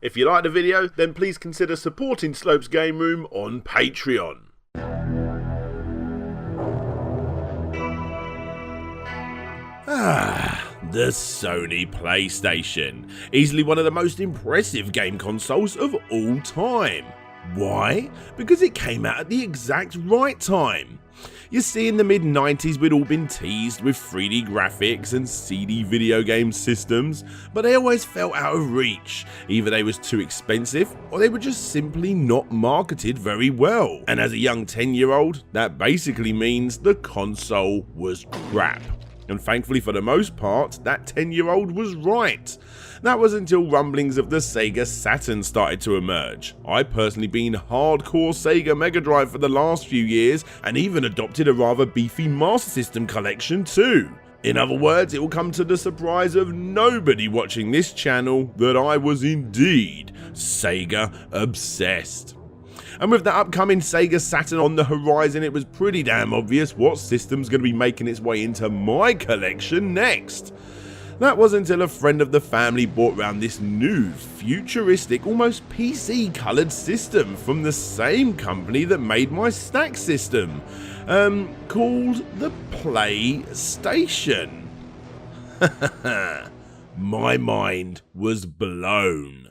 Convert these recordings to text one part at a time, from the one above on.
If you like the video, then please consider supporting Slopes Game Room on Patreon. The Sony PlayStation. Easily one of the most impressive game consoles of all time. Why? Because it came out at the exact right time. You see, in the mid-90s we'd all been teased with 3D graphics and CD video game systems, but they always felt out of reach. Either they was too expensive, or they were just simply not marketed very well. And as a young 10-year-old, that basically means the console was crap. And thankfully for the most part, that 10-year-old was right. That was until rumblings of the Sega Saturn started to emerge. I personally been hardcore Sega Mega Drive for the last few years, and even adopted a rather beefy Master System collection too. In other words, it will come to the surprise of nobody watching this channel that I was indeed Sega obsessed. And with the upcoming Sega Saturn on the horizon, it was pretty damn obvious what system's going to be making its way into my collection next. That was until a friend of the family brought round this new, futuristic, almost PC coloured system from the same company that made my stack system, called the PlayStation. My mind was blown.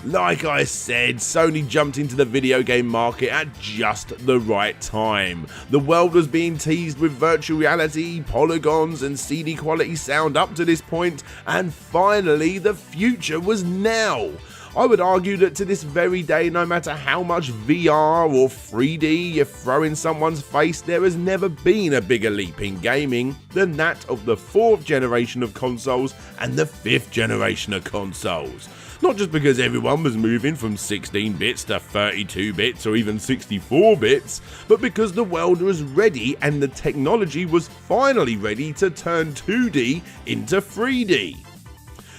Like I said, Sony jumped into the video game market at just the right time. The world was being teased with virtual reality, polygons and CD quality sound up to this point, and finally the future was now. I would argue that to this very day, no matter how much VR or 3D you throw in someone's face, there has never been a bigger leap in gaming than that of the 4th generation of consoles and the 5th generation of consoles. Not just because everyone was moving from 16 bits to 32 bits or even 64 bits, but because the world was ready and the technology was finally ready to turn 2D into 3D.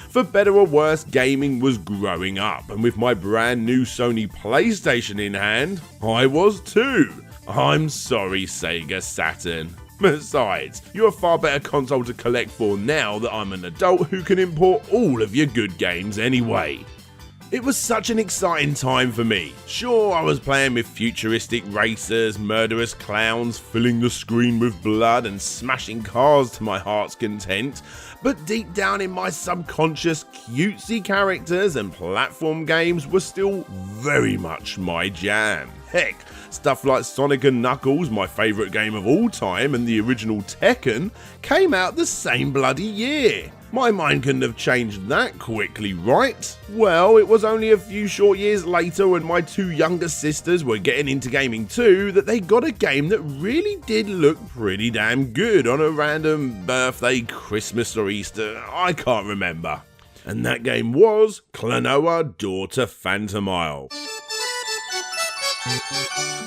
For better or worse, gaming was growing up, and with my brand new Sony PlayStation in hand, I was too. I'm sorry, Sega Saturn. Besides, you're a far better console to collect for now that I'm an adult who can import all of your good games anyway. It was such an exciting time for me. Sure, I was playing with futuristic racers, murderous clowns, filling the screen with blood and smashing cars to my heart's content, but deep down in my subconscious, cutesy characters and platform games were still very much my jam. Heck, stuff like Sonic & Knuckles, my favourite game of all time, and the original Tekken came out the same bloody year. My mind couldn't have changed that quickly, right? Well, it was only a few short years later when my 2 younger sisters were getting into gaming too that they got a game that really did look pretty damn good on a random birthday, Christmas or Easter, I can't remember. And that game was Klonoa Daughter Phantom Isle.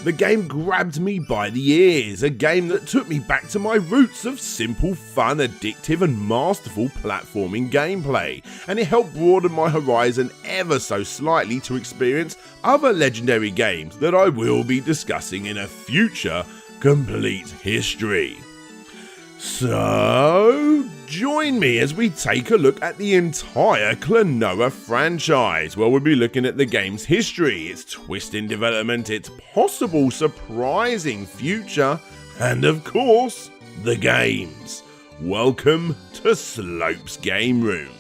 The game grabbed me by the ears, a game that took me back to my roots of simple, fun, addictive and masterful platforming gameplay, and it helped broaden my horizon ever so slightly to experience other legendary games that I will be discussing in a future complete history. So, join me as we take a look at the entire Klonoa franchise, where we'll be looking at the game's history, its twist in development, its possible surprising future, and of course, the games. Welcome to Slopes Game Room.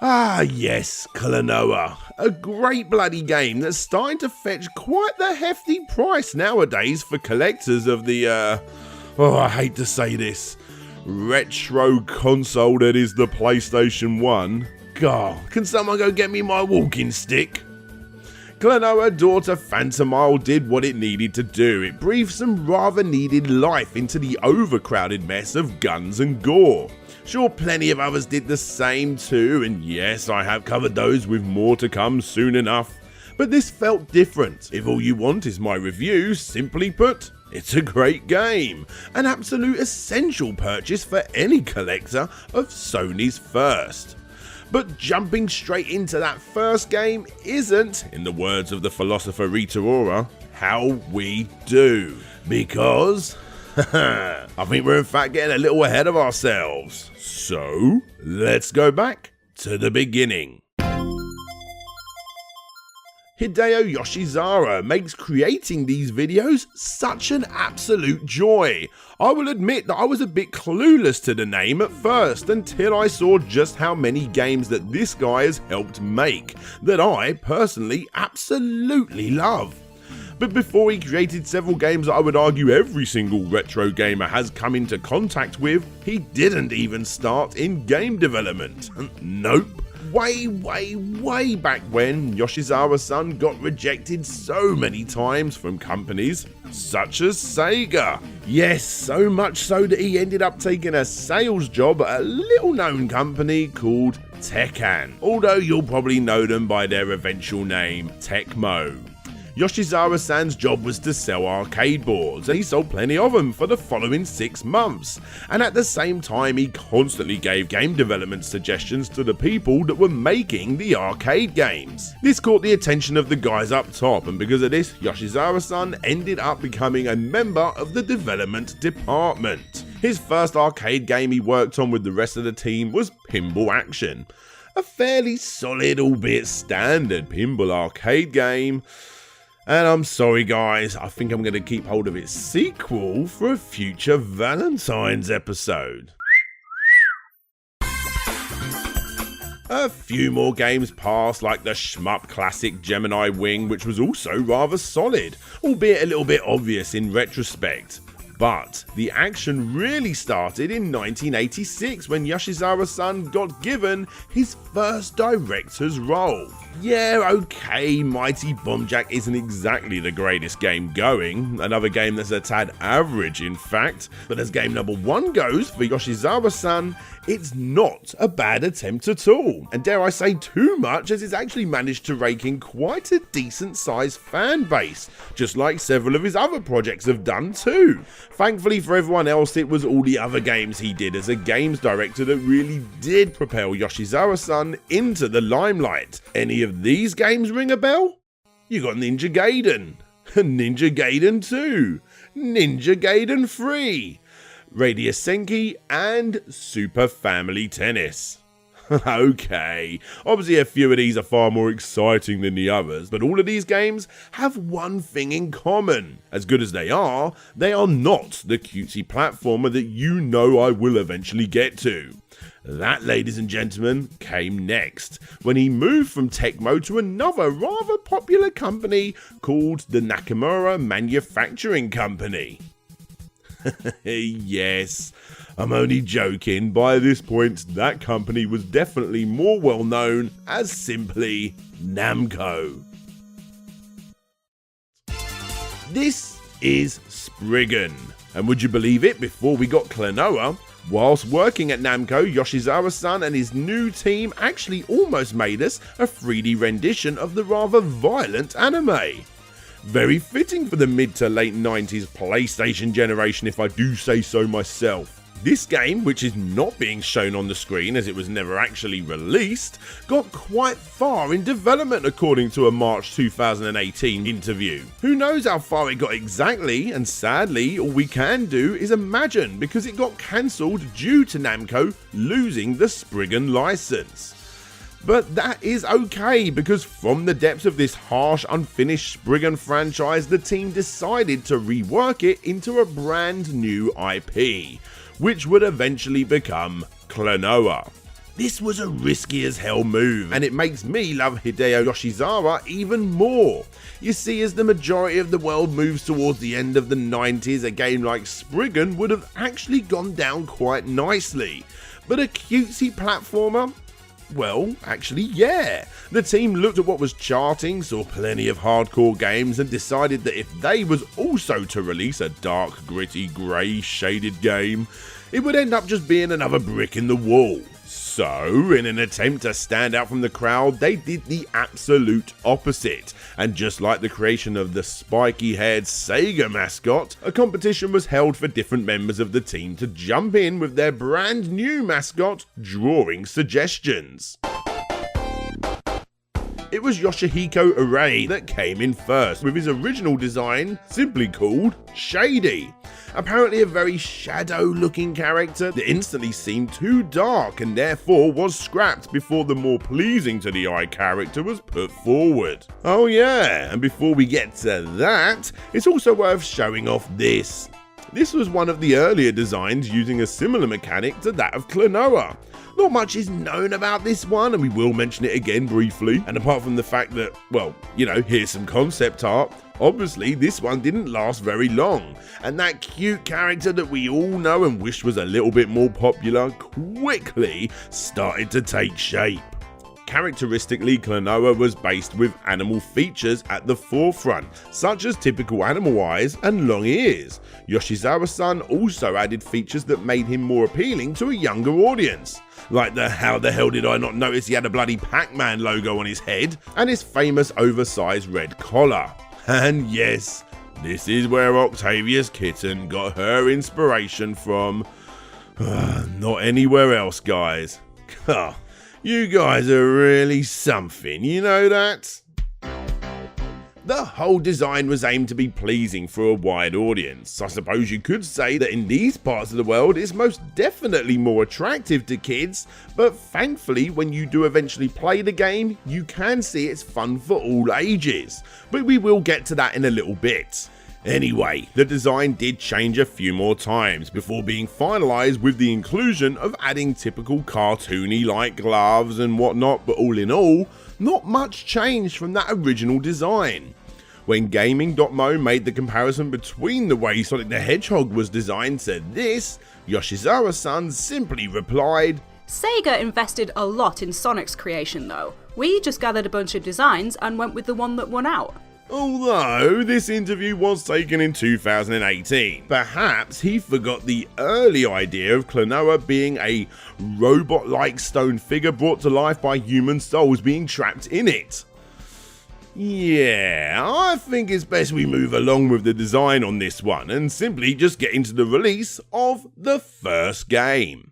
Ah yes, Klonoa, a great bloody game that's starting to fetch quite the hefty price nowadays for collectors of the, I hate to say this, retro console that is the PlayStation 1. God, can someone go get me my walking stick? Klonoa Daughter Phantom Isle did what it needed to do. It breathed some rather needed life into the overcrowded mess of guns and gore. Sure, plenty of others did the same too, and yes, I have covered those with more to come soon enough. But this felt different. If all you want is my review, simply put, It's a great game, an absolute essential purchase for any collector of Sony's first. But jumping straight into that first game isn't, in the words of the philosopher Rita Ora, how we do. Because I think we're in fact getting a little ahead of ourselves. So let's go back to the beginning. Hideo Yoshizawa makes creating these videos such an absolute joy. I will admit that I was a bit clueless to the name at first until I saw just how many games that this guy has helped make that I personally absolutely love. But before he created several games that I would argue every single retro gamer has come into contact with, he didn't even start in game development. Nope. Way back when, Yoshizawa-san got rejected so many times from companies such as Sega. Yes, so much so that he ended up taking a sales job at a little known company called Tekken, although you'll probably know them by their eventual name, Tecmo. Yoshizawa-san's job was to sell arcade boards, and he sold plenty of them for the following 6 months, and at the same time he constantly gave game development suggestions to the people that were making the arcade games. This caught the attention of the guys up top, and because of this, Yoshizawa-san ended up becoming a member of the development department. His first arcade game he worked on with the rest of the team was Pinball Action, a fairly solid, albeit standard pinball arcade game. And I'm sorry guys, I think I'm going to keep hold of its sequel for a future Valentine's episode. A few more games passed, like the shmup classic Gemini Wing, which was also rather solid, albeit a little bit obvious in retrospect. But the action really started in 1986 when Yoshizawa-san got given his first director's role. Yeah, okay, Mighty Bomb Jack isn't exactly the greatest game going, another game that's a tad average in fact, but as game number 1 goes for Yoshizawa-san, it's not a bad attempt at all, and dare I say too much, as it's actually managed to rake in quite a decent sized fan base, just like several of his other projects have done too. Thankfully for everyone else, it was all the other games he did as a games director that really did propel Yoshizawa-san into the limelight. Any of these games ring a bell? You got Ninja Gaiden, Ninja Gaiden 2, Ninja Gaiden 3, Radius Senki, and Super Family Tennis. Okay, obviously a few of these are far more exciting than the others, but all of these games have one thing in common. As good as they are not the cutesy platformer that you know I will eventually get to. That, ladies and gentlemen, came next, when he moved from Tecmo to another rather popular company called the Nakamura Manufacturing Company. Yes, I'm only joking. By this point, that company was definitely more well known as simply Namco. This is Spriggan, and would you believe it, before we got Klonoa, whilst working at Namco, Yoshizawa-san and his new team actually almost made us a 3D rendition of the rather violent anime. Very fitting for the mid to late 90s PlayStation generation, if I do say so myself. This game, which is not being shown on the screen as it was never actually released, got quite far in development according to a March 2018 interview. Who knows how far it got exactly, and sadly all we can do is imagine, because it got cancelled due to Namco losing the Spriggan license. But that is okay, because from the depths of this harsh, unfinished Spriggan franchise, the team decided to rework it into a brand new IP, which would eventually become Klonoa. This was a risky as hell move, and it makes me love Hideo Yoshizawa even more. You see, as the majority of the world moves towards the end of the 90s, a game like Spriggan would have actually gone down quite nicely. But a cutesy platformer? Well, actually, yeah. The team looked at what was charting, saw plenty of hardcore games, and decided that if they was also to release a dark, gritty, grey shaded game, it would end up just being another brick in the wall. So, in an attempt to stand out from the crowd, they did the absolute opposite. And just like the creation of the spiky-haired Sega mascot, a competition was held for different members of the team to jump in with their brand new mascot, drawing suggestions. It was Yoshihiko Arai that came in first, with his original design simply called Shady. Apparently a very shadow-looking character that instantly seemed too dark and therefore was scrapped before the more pleasing to the eye character was put forward. Oh yeah, and before we get to that, it's also worth showing off this. This was one of the earlier designs using a similar mechanic to that of Klonoa. Not much is known about this one, and we will mention it again briefly. And apart from the fact that, well, you know, here's some concept art, obviously this one didn't last very long. And that cute character that we all know and wish was a little bit more popular quickly started to take shape. Characteristically, Klonoa was based with animal features at the forefront, such as typical animal eyes and long ears. Yoshizawa-san also added features that made him more appealing to a younger audience, like the "how the hell did I not notice he had a bloody Pac-Man logo on his head" and his famous oversized red collar. And yes, this is where Octav1us Kitten got her inspiration from. Not anywhere else, guys. You guys are really something, you know that? The whole design was aimed to be pleasing for a wide audience. I suppose you could say that in these parts of the world it's most definitely more attractive to kids, but thankfully when you do eventually play the game, you can see it's fun for all ages. But we will get to that in a little bit. Anyway, the design did change a few more times before being finalised with the inclusion of adding typical cartoony like gloves and whatnot, but all in all, not much changed from that original design. When Gaming.mo made the comparison between the way Sonic the Hedgehog was designed to this, Yoshizawa-san simply replied, "Sega invested a lot in Sonic's creation though. We just gathered a bunch of designs and went with the one that won out." Although this interview was taken in 2018, perhaps he forgot the early idea of Klonoa being a robot-like stone figure brought to life by human souls being trapped in it. Yeah, I think it's best we move along with the design on this one and simply just get into the release of the first game.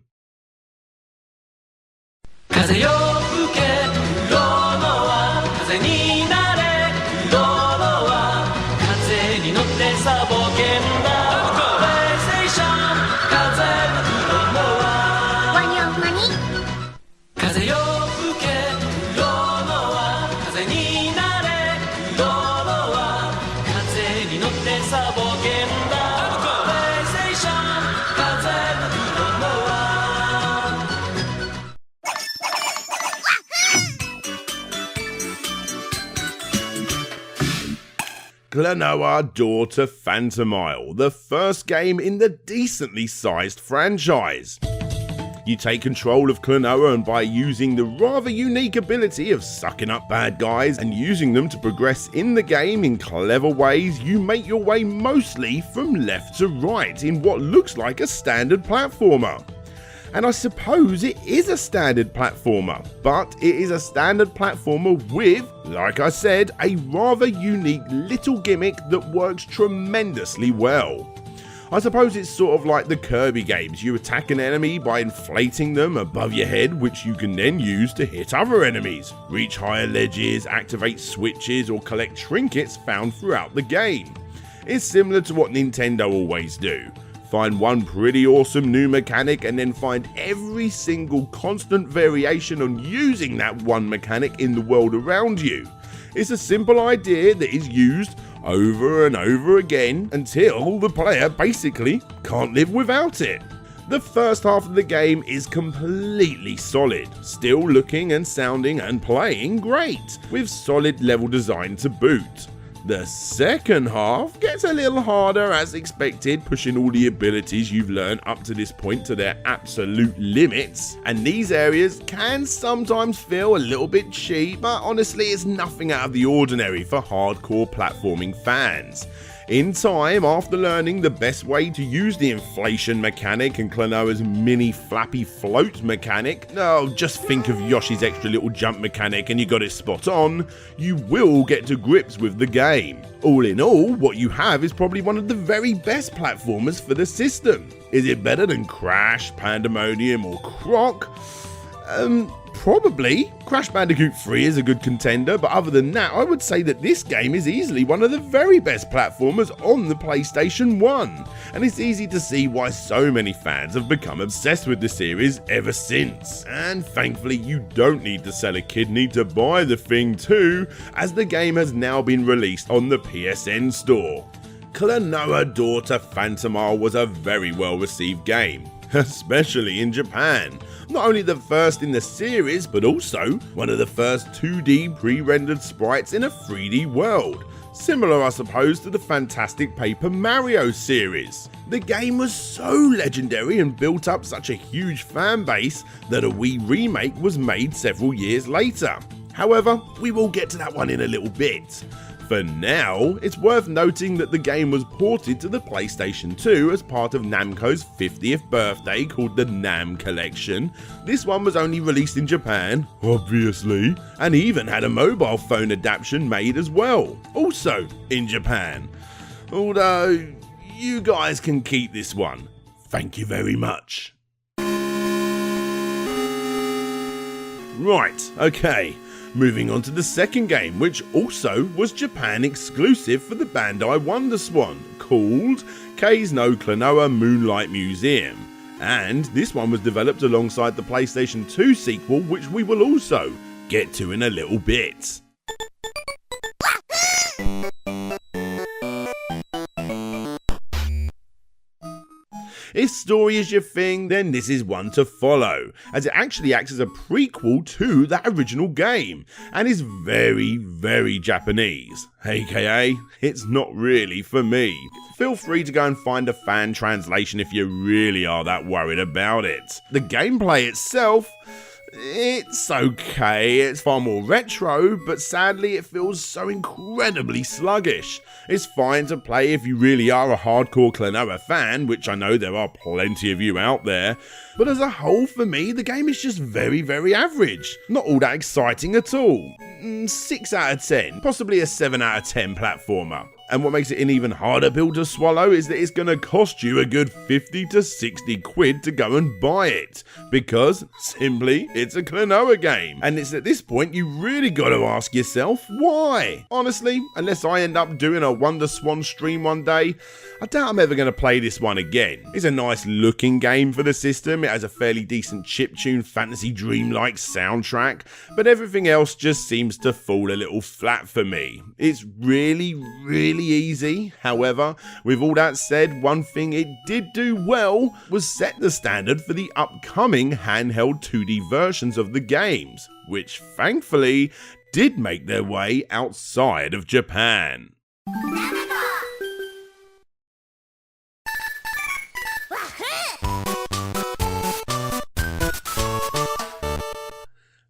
Klonoa Door to Phantom Isle, the first game in the decently sized franchise. You take control of Klonoa, and by using the rather unique ability of sucking up bad guys and using them to progress in the game in clever ways, you make your way mostly from left to right in what looks like a standard platformer. And I suppose it is a standard platformer, but it is a standard platformer with, like I said, a rather unique little gimmick that works tremendously well. I suppose it's sort of like the Kirby games. You attack an enemy by inflating them above your head, which you can then use to hit other enemies, reach higher ledges, activate switches, or collect trinkets found throughout the game. It's similar to what Nintendo always do. Find one pretty awesome new mechanic and then find every single constant variation on using that one mechanic in the world around you. It's a simple idea that is used over and over again until the player basically can't live without it. The first half of the game is completely solid, still looking and sounding and playing great, with solid level design to boot. The second half gets a little harder as expected, pushing all the abilities you've learned up to this point to their absolute limits, and these areas can sometimes feel a little bit cheap, but honestly it's nothing out of the ordinary for hardcore platforming fans. In time, after learning the best way to use the inflation mechanic and Klonoa's mini flappy float mechanic, just think of Yoshi's extra little jump mechanic and you got it spot on, you will get to grips with the game. All in all, what you have is probably one of the very best platformers for the system. Is it better than Crash, Pandemonium or Croc? Probably. Crash Bandicoot 3 is a good contender, but other than that, I would say that this game is easily one of the very best platformers on the PlayStation 1, and it's easy to see why so many fans have become obsessed with the series ever since. And thankfully, you don't need to sell a kidney to buy the thing too, as the game has now been released on the PSN store. Klonoa Door to Phantom Isle was a very well received game, especially in Japan. Not only the first in the series, but also one of the first 2D pre-rendered sprites in a 3D world. Similar, I suppose, to the fantastic Paper Mario series. The game was so legendary and built up such a huge fan base that a Wii remake was made several years later. However, we will get to that one in a little bit. For now, it's worth noting that the game was ported to the PlayStation 2 as part of Namco's 50th birthday called the Nam Collection. This one was only released in Japan, obviously, and even had a mobile phone adaptation made as well, also in Japan. Although, you guys can keep this one. Thank you very much. Right, okay. Moving on to the second game, which also was Japan exclusive for the Bandai WonderSwan, called Kei's no Klonoa Moonlight Museum. And this one was developed alongside the PlayStation 2 sequel, which we will also get to in a little bit. If story is your thing, then this is one to follow, as it actually acts as a prequel to that original game, and is very, very Japanese, aka, it's not really for me. Feel free to go and find a fan translation if you really are that worried about it. The gameplay itself, it's okay, it's far more retro, but sadly it feels so incredibly sluggish. It's fine to play if you really are a hardcore Klonoa fan, which I know there are plenty of you out there, but as a whole for me the game is just very, very average. Not all that exciting at all. 6 out of 10, possibly a 7 out of 10 platformer. And what makes it an even harder pill to swallow is that it's going to cost you a good 50 to 60 quid to go and buy it, because simply it's a Klonoa game, and it's at this point you really got to ask yourself why. Honestly, unless I end up doing a WonderSwan stream one day, I doubt I'm ever going to play this one again. It's a nice looking game for the system, it has a fairly decent chiptune fantasy dream-like soundtrack, but everything else just seems to fall a little flat for me. It's really, really easy. However, with all that said, one thing it did do well was set the standard for the upcoming handheld 2D versions of the games, which thankfully did make their way outside of Japan.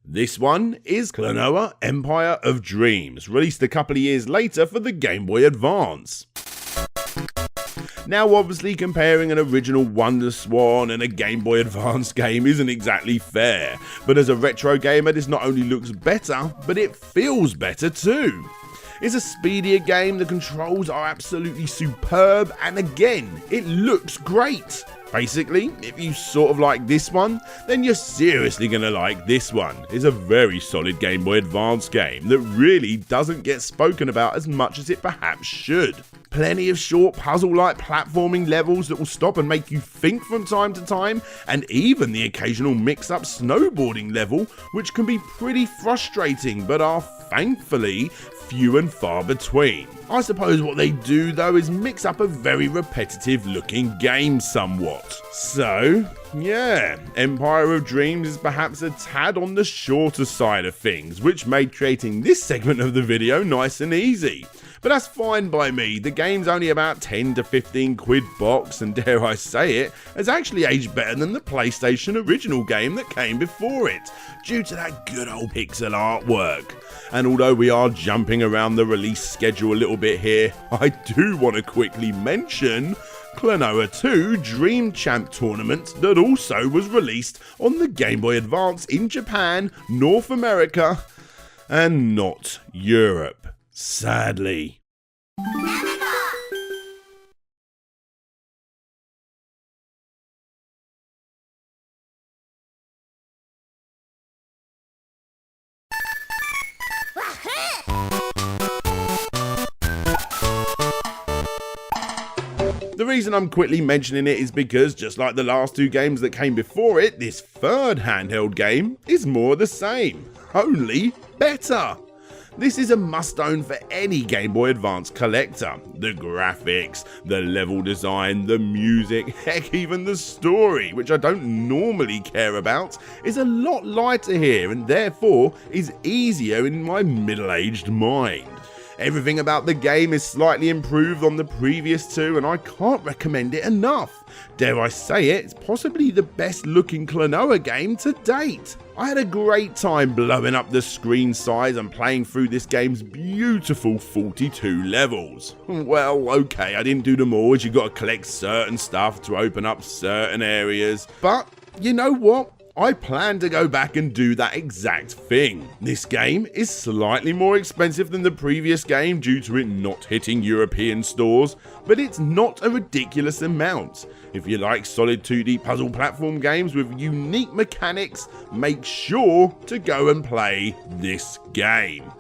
This one is Klonoa Empire of Dreams, released a couple of years later for the Game Boy Advance. Now obviously comparing an original WonderSwan and a Game Boy Advance game isn't exactly fair, but as a retro gamer this not only looks better, but it feels better too. It's a speedier game, the controls are absolutely superb, and again, it looks great. Basically, if you sort of like this one, then you're seriously going to like this one. It's a very solid Game Boy Advance game that really doesn't get spoken about as much as it perhaps should. Plenty of short puzzle-like platforming levels that will stop and make you think from time to time, and even the occasional mix-up snowboarding level, which can be pretty frustrating but are thankfully few and far between. I suppose what they do though is mix up a very repetitive looking game somewhat. So yeah, Empire of Dreams is perhaps a tad on the shorter side of things, which made creating this segment of the video nice and easy. But that's fine by me. The game's only about 10 to 15 quid box, and dare I say it, has actually aged better than the PlayStation original game that came before it, due to that good old pixel artwork. And although we are jumping around the release schedule a little bit here, I do want to quickly mention Klonoa 2 Dream Champ Tournament that also was released on the Game Boy Advance in Japan, North America, and not Europe, sadly. The reason I'm quickly mentioning it is because, just like the last two games that came before it, this third handheld game is more the same, only better. This is a must-own for any Game Boy Advance collector. The graphics, the level design, the music, heck even the story, which I don't normally care about, is a lot lighter here and therefore is easier in my middle-aged mind. Everything about the game is slightly improved on the previous two, and I can't recommend it enough. Dare I say it, it's possibly the best looking Klonoa game to date. I had a great time blowing up the screen size and playing through this game's beautiful 42 levels. Well, okay, I didn't do them all, as you got to collect certain stuff to open up certain areas, but you know what? I plan to go back and do that exact thing. This game is slightly more expensive than the previous game due to it not hitting European stores, but it's not a ridiculous amount. If you like solid 2D puzzle platform games with unique mechanics, make sure to go and play this game.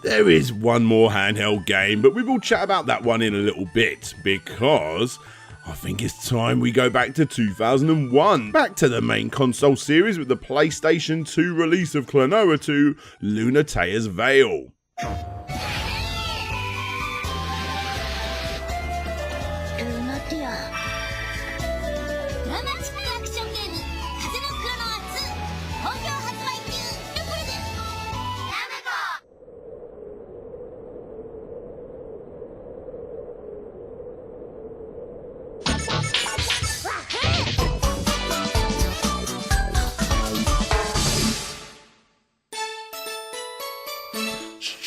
There is one more handheld game, but we will chat about that one in a little bit, because I think it's time we go back to 2001, back to the main console series with the PlayStation 2 release of Klonoa 2 Lunatea's Veil.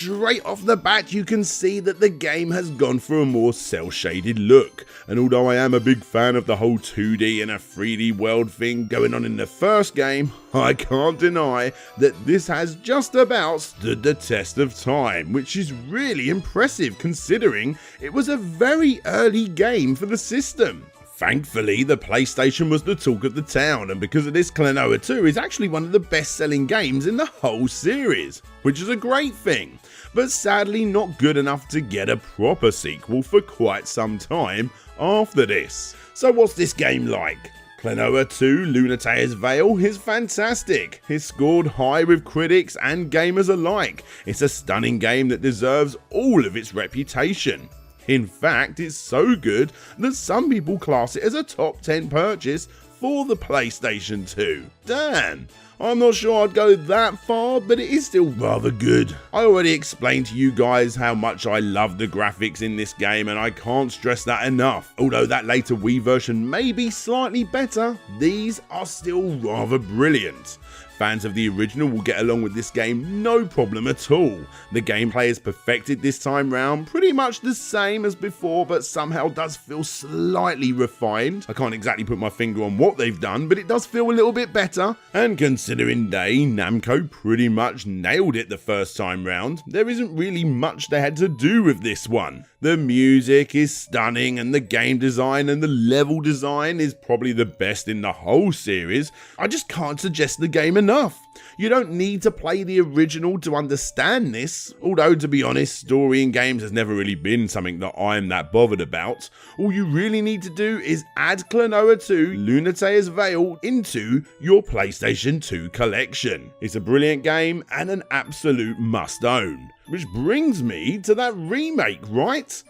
Straight off the bat, you can see that the game has gone for a more cel-shaded look, and although I am a big fan of the whole 2D and a 3D world thing going on in the first game, I can't deny that this has just about stood the test of time, which is really impressive considering it was a very early game for the system. Thankfully, the PlayStation was the talk of the town, and because of this, Klonoa 2 is actually one of the best-selling games in the whole series, which is a great thing, but sadly not good enough to get a proper sequel for quite some time after this. So what's this game like? Klonoa 2 Lunatea's Veil is fantastic. It's scored high with critics and gamers alike. It's a stunning game that deserves all of its reputation. In fact, it's so good that some people class it as a top 10 purchase for the PlayStation 2. Damn, I'm not sure I'd go that far, but it is still rather good. I already explained to you guys how much I love the graphics in this game, and I can't stress that enough. Although that later Wii version may be slightly better, these are still rather brilliant. Fans of the original will get along with this game no problem at all. The gameplay is perfected this time round, pretty much the same as before, but somehow does feel slightly refined. I can't exactly put my finger on what they've done, but it does feel a little bit better. And considering Namco pretty much nailed it the first time round, there isn't really much they had to do with this one. The music is stunning, and the game design and the level design is probably the best in the whole series. I just can't suggest the game enough. You don't need to play the original to understand this, although to be honest, story in games has never really been something that I'm that bothered about. All you really need to do is add Klonoa 2 Lunatea's Veil into your PlayStation 2 collection. It's a brilliant game and an absolute must own. Which brings me to that remake, right?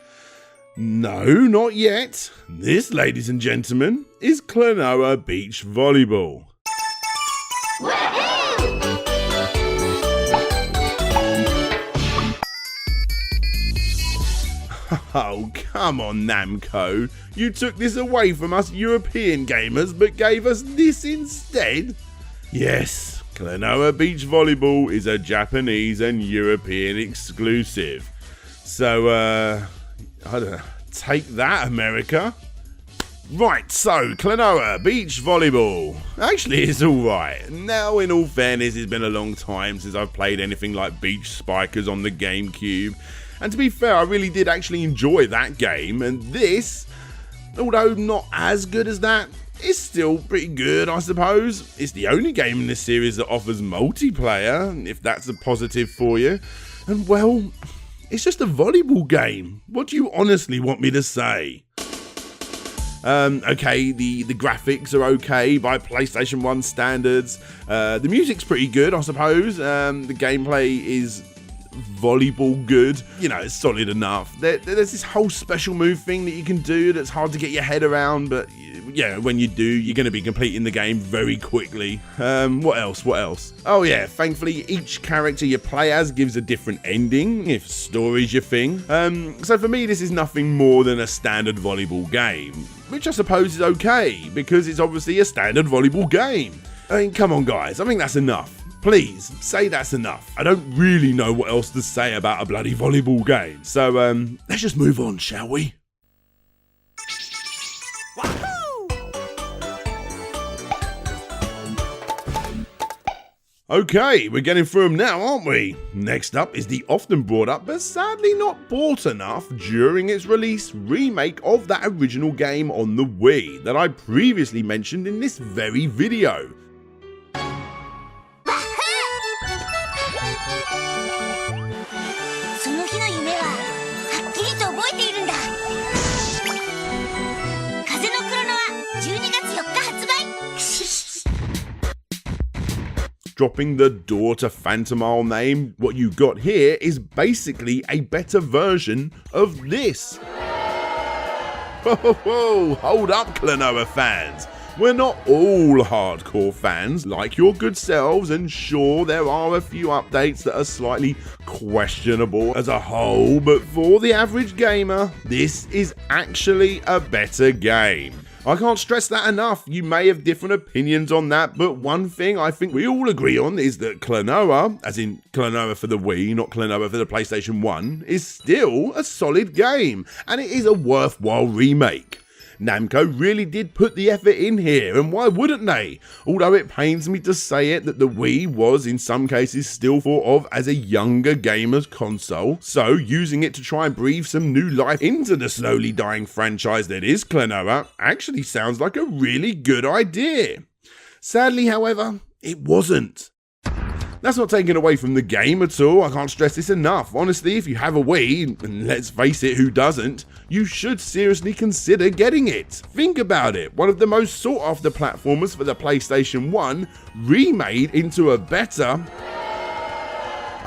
No, not yet. This, ladies and gentlemen, is Klonoa Beach Volleyball. Oh, come on, Namco. You took this away from us European gamers, but gave us this instead? Yes, Klonoa Beach Volleyball is a Japanese and European exclusive. So, I don't know, take that, America. Right, so, Klonoa Beach Volleyball. Actually, it's alright. Now, in all fairness, it's been a long time since I've played anything like Beach Spikers on the GameCube. And to be fair, I really did actually enjoy that game, and this, although not as good as that, is still pretty good, I suppose. It's the only game in this series that offers multiplayer, if that's a positive for you. And well, it's just a volleyball game. What do you honestly want me to say? Okay, the graphics are okay by PlayStation 1 standards. The music's pretty good, I suppose. The gameplay is volleyball good. You know, it's solid enough. There's this whole special move thing that you can do that's hard to get your head around, but yeah, when you do, you're going to be completing the game very quickly. What else? Oh yeah, thankfully each character you play as gives a different ending, if story's your thing. So for me, this is nothing more than a standard volleyball game, which I suppose is okay, because it's obviously a standard volleyball game. I mean, come on guys, I think that's enough. Please, say that's enough. I don't really know what else to say about a bloody volleyball game. So, let's just move on, shall we? Okay, we're getting through them now, aren't we? Next up is the often brought up, but sadly not bought enough during its release, remake of that original game on the Wii that I previously mentioned in this very video. Dropping the door to Phantom Isle name, what you got here is basically a better version of this. Whoa, hold up, Klonoa fans. We're not all hardcore fans like your good selves, and sure, there are a few updates that are slightly questionable as a whole, but for the average gamer, this is actually a better game. I can't stress that enough. You may have different opinions on that, but one thing I think we all agree on is that Klonoa, as in Klonoa for the Wii, not Klonoa for the PlayStation 1, is still a solid game, and it is a worthwhile remake. Namco really did put the effort in here, and why wouldn't they? Although it pains me to say it that the Wii was in some cases still thought of as a younger gamer's console, so using it to try and breathe some new life into the slowly dying franchise that is Klonoa actually sounds like a really good idea. Sadly, however, it wasn't. That's not taken away from the game at all, I can't stress this enough. Honestly, if you have a Wii, and let's face it, who doesn't, you should seriously consider getting it. Think about it, one of the most sought after platformers for the PlayStation 1, remade into a better...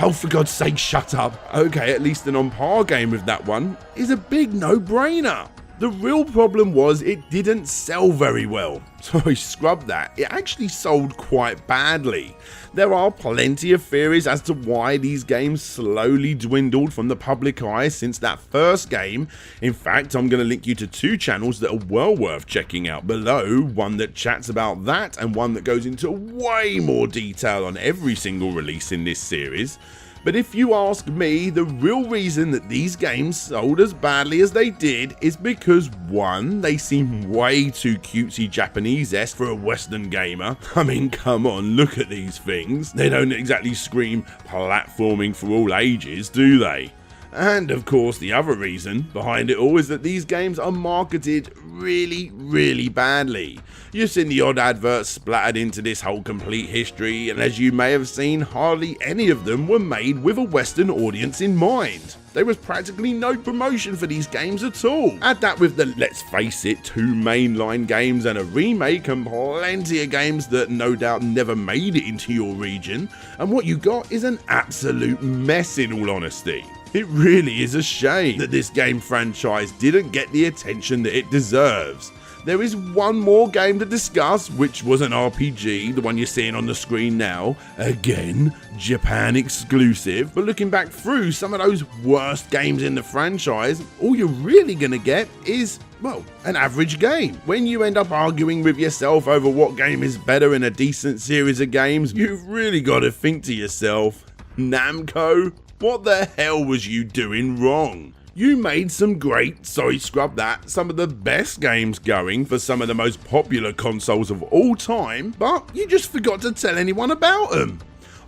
Oh, for God's sake, shut up. Okay, at least an on-par game with that one is a big no-brainer. The real problem was it didn't sell very well. So scrub that, it actually sold quite badly. There are plenty of theories as to why these games slowly dwindled from the public eye since that first game. In fact, I'm going to link you to two channels that are well worth checking out below, one that chats about that and one that goes into way more detail on every single release in this series. But if you ask me, the real reason that these games sold as badly as they did is because 1, they seem way too cutesy Japanese-esque for a Western gamer. I mean, come on, look at these things. They don't exactly scream platforming for all ages, do they? And of course, the other reason behind it all is that these games are marketed really badly. You've seen the odd adverts splattered into this whole complete history, and as you may have seen, hardly any of them were made with a Western audience in mind. There was practically no promotion for these games at all. Add that with the, let's face it, 2 mainline games and a remake and plenty of games that no doubt never made it into your region, and what you got is an absolute mess in all honesty. It really is a shame that this game franchise didn't get the attention that it deserves. there is one more game to discuss, which was an RPG, the one you're seeing on the screen now. Again, Japan exclusive. But looking back through some of those worst games in the franchise, all you're really gonna get is, well, an average game. When you end up arguing with yourself over what game is better in a decent series of games, you've really got to think to yourself, Namco, what the hell was you doing wrong? You made some great, some of the best games going for some of the most popular consoles of all time, but you just forgot to tell anyone about them.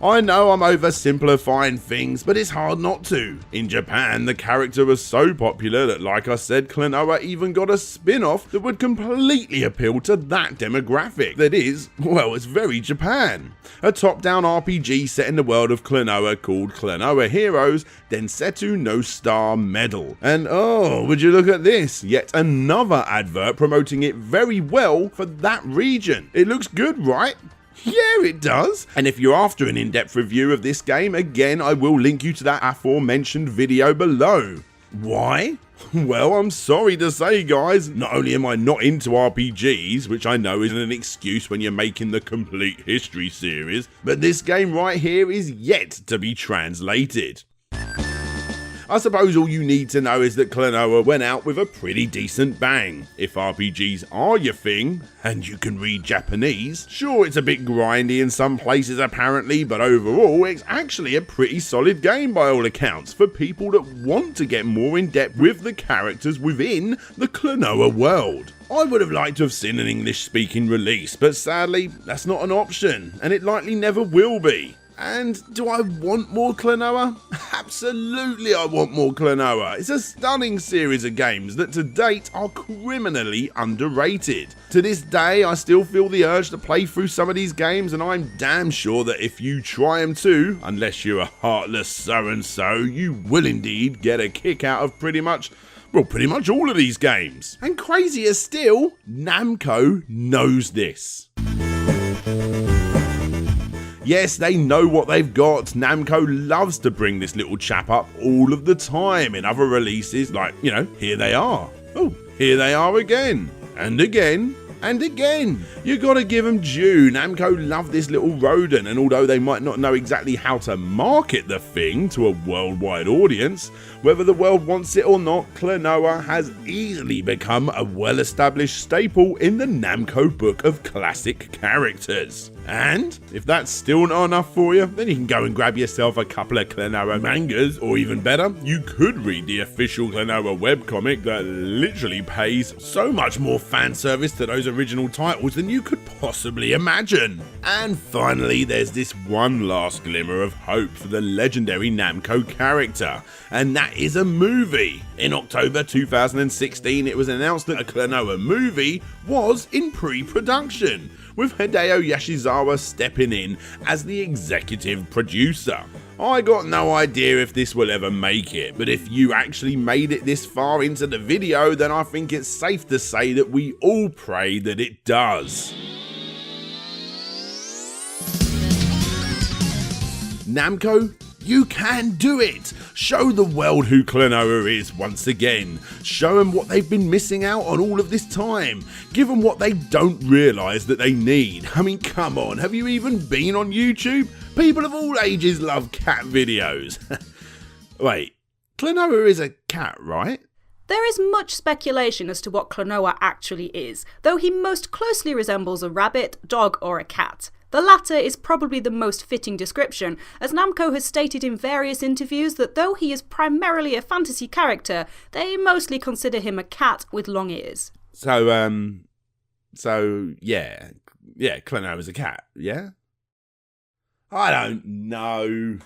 I know I'm oversimplifying things, but it's hard not to. In Japan, the character was so popular that, like I said, Klonoa even got a spin-off that would completely appeal to that demographic. That is, well, it's very Japan. A top-down RPG set in the world of Klonoa called Klonoa Heroes Densetsu no Star Medal. And oh, would you look at this, yet another advert promoting it very well for that region. It looks good, right? Yeah, it does. And if you're after an in-depth review of this game, again, I will link you to that aforementioned video below. Why? Well, I'm sorry to say, guys, not only am I not into RPGs, which I know isn't an excuse when you're making the complete history series, but this game right here is yet to be translated. I suppose all you need to know is that Klonoa went out with a pretty decent bang. If RPGs are your thing, and you can read Japanese, sure it's a bit grindy in some places apparently, but overall it's actually a pretty solid game by all accounts for people that want to get more in depth with the characters within the Klonoa world. I would have liked to have seen an English speaking release, but sadly that's not an option, and it likely never will be. And do I want more Klonoa? Absolutely I want more Klonoa. It's a stunning series of games that to date are criminally underrated. To this day I still feel the urge to play through some of these games, and I'm damn sure that if you try them too, unless you're a heartless so-and-so, you will indeed get a kick out of pretty much all of these games. And crazier still, Namco knows this. Yes, they know what they've got. Namco loves to bring this little chap up all of the time in other releases, like, you know, here they are. Oh, here they are again, and again, and again. You gotta give them due. Namco love this little rodent, and although they might not know exactly how to market the thing to a worldwide audience, whether the world wants it or not, Klonoa has easily become a well-established staple in the Namco book of classic characters. And if that's still not enough for you, then you can go and grab yourself a couple of Klonoa mangas, or even better, you could read the official Klonoa webcomic that literally pays so much more fan service to those original titles than you could possibly imagine. And finally, there's this one last glimmer of hope for the legendary Namco character, and that is a movie. In October 2016, it was announced that a Klonoa movie was in pre-production, with Hideo Yashizawa stepping in as the executive producer. I got no idea if this will ever make it, but if you actually made it this far into the video, then I think it's safe to say that we all pray that it does. Namco, you can do it! Show the world who Klonoa is once again. Show them what they've been missing out on all of this time. Give them what they don't realise that they need. I mean, come on, have you even been on YouTube? People of all ages love cat videos. Wait, Klonoa is a cat, right? There is much speculation as to what Klonoa actually is, though he most closely resembles a rabbit, dog, or a cat. The latter is probably the most fitting description, as Namco has stated in various interviews that though he is primarily a fantasy character, they mostly consider him a cat with long ears. So yeah, Klonoa is a cat, yeah? I don't know.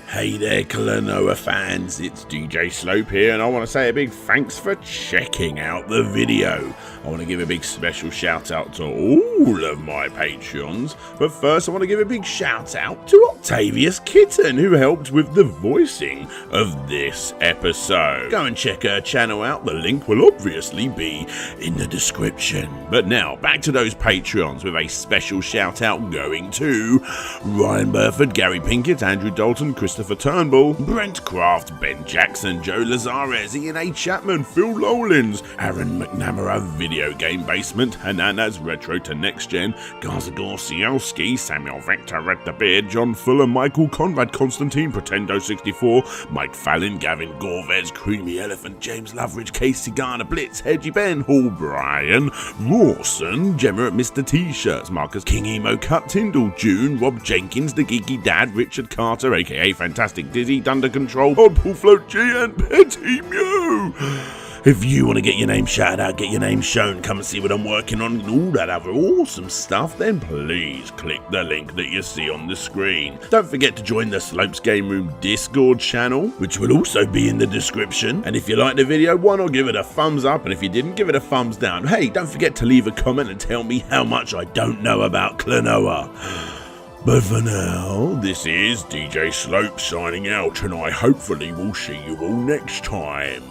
Hey there Klonoa fans, it's DJ Slope here, and I want to say a big thanks for checking out the video. I want to give a big special shout out to all all of my Patreons, but first I want to give a big shout out to Octav1us Kitten, who helped with the voicing of this episode. Go and check her channel out, the link will obviously be in the description. But now, back to those Patreons, with a special shout out going to Ryan Burford, Gary Pinkett, Andrew Dalton, Christopher Turnbull, Brent Craft, Ben Jackson, Joe Lazares, Ian A. Chapman, Phil Lowlins, Aaron McNamara, Video Game Basement, Hananas Retro to Next Gen, Gaza Gorsielski, Samuel Vector, Red the Beard, John Fuller, Michael Conrad, Constantine, Pretendo64, Mike Fallon, Gavin Gorvez, Creamy Elephant, James Loveridge, Casey Garner, Blitz, Hedgie Ben, Hall Brian, Rawson, Gemma at Mr. T-Shirts, Marcus King, Emo Cut, Tyndall, June, Rob Jenkins, The Geeky Dad, Richard Carter, aka Fantastic Dizzy, Dunder Control, Oddpool Float G, and Petty Mew. If you want to get your name shouted out, get your name shown, come and see what I'm working on and all that other awesome stuff, then please click the link that you see on the screen. Don't forget to join the Slopes Game Room Discord channel, which will also be in the description. And if you liked the video, why not give it a thumbs up? And if you didn't, give it a thumbs down. Hey, don't forget to leave a comment and tell me how much I don't know about Klonoa. But for now, this is DJ Slope signing out, and I hopefully will see you all next time.